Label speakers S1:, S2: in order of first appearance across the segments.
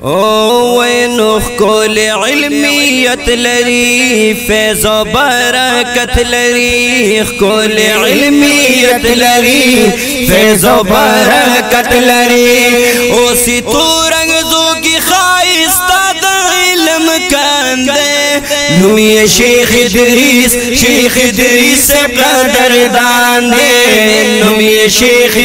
S1: وينخ كل علمية لري فيض بركة لري كل علمية لري فيض بركة لري وسی تو رنگزو کی خائستہ علم کاندے نوی شیخ ادریس سے قدردان دے نوی شیخ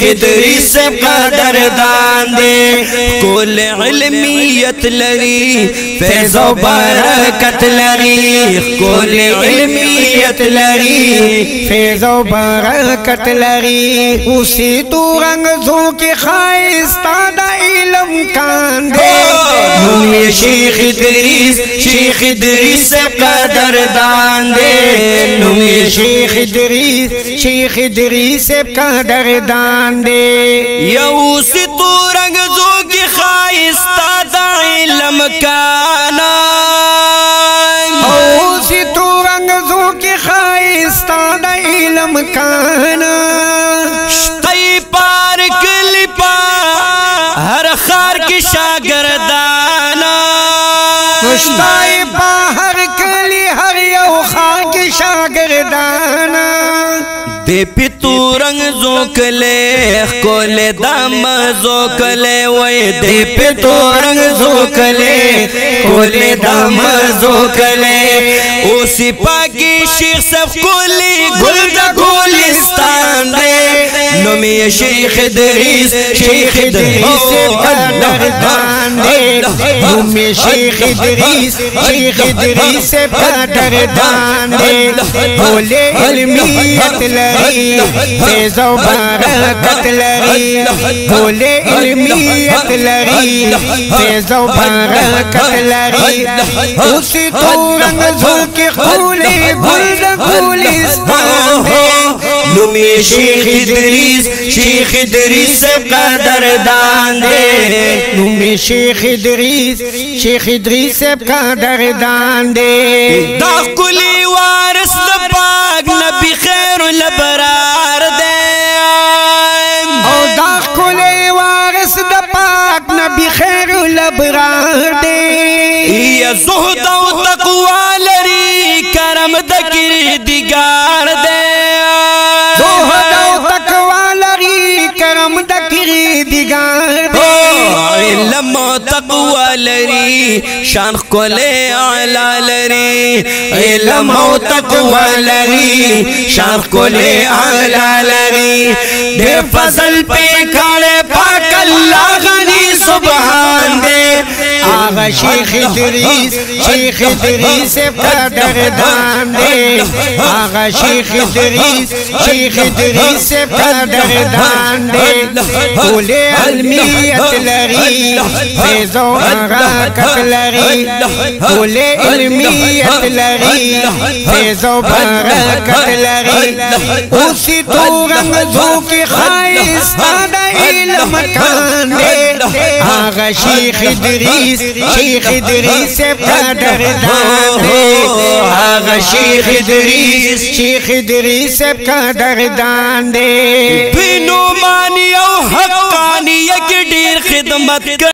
S1: ادریس سے قدردان دے کل علمیت لری فیض و برکت لری کل علمیت لری
S2: فیض و برکت لری اسی تو رنگزوں کی خائستہ دا علم کاندے
S1: نوی شیخ ادریس سے قدردان دے نوی
S2: شیخ ادریس سے قدردان دے
S1: یو سی تو رنگزو کی خائستہ دا علم کانا
S2: سی تو رنگزو کی خائستہ دا علم کانا
S1: شتی پار کلی پا ہر خار کی شاگردانا
S2: مشتائی باہر کلی ہر یو خار کی شاگردانا
S1: دے پیتو رنگ زوکلے کولے دام زوکلے وے دے پیتو رنگ زوکلے کولے دام زوکلے اسی پاکی شیخ سب کولی گلدہ گولستان دے نومی شیخ ادریس
S2: سے قدردان دے نومی شیخ ادریس سے قدردان دے بولے علمیت لری فیض و برکت لری بولے علمیت لری فیض و برکت لری اسی تو رنگزوں کی خولی گلدہ گولستان دے
S1: نومی شیخ ادریس سے قدردان دے
S2: نومی شیخ ادریس سے قدردان دے
S1: دا کلی وارث دا پاک نبی خیر الابرار دے
S2: او دا کلی وارث دا پاک نبی خیر الابرار دے
S1: یا زہد و تقوی لری کرم دا کردگار دے
S2: زہد و تقوی لری کرم دا کردگار دے
S1: علم و تقوی لری شان کولے اعلی لری علم و تقوی لری شان کولے اعلی لری دے فضل پہ کھڑے پاک اللہ غنی سبحان دے
S2: آغا شیخ ادریس سے قدردان دے آغا شیخ ادریس سے قدردان دے بولے علمیت لری فیض و برکت لری بولے علمیت لری فیض و برکت لری اسی تو رنگزوں کی خائستہ دا علم کاندے آغا شیخ ادریس سے قدردان دے
S1: آغا شیخ
S2: ادریس سے قدردان دے
S1: بینو مانی او حقانی یک دیر خدمت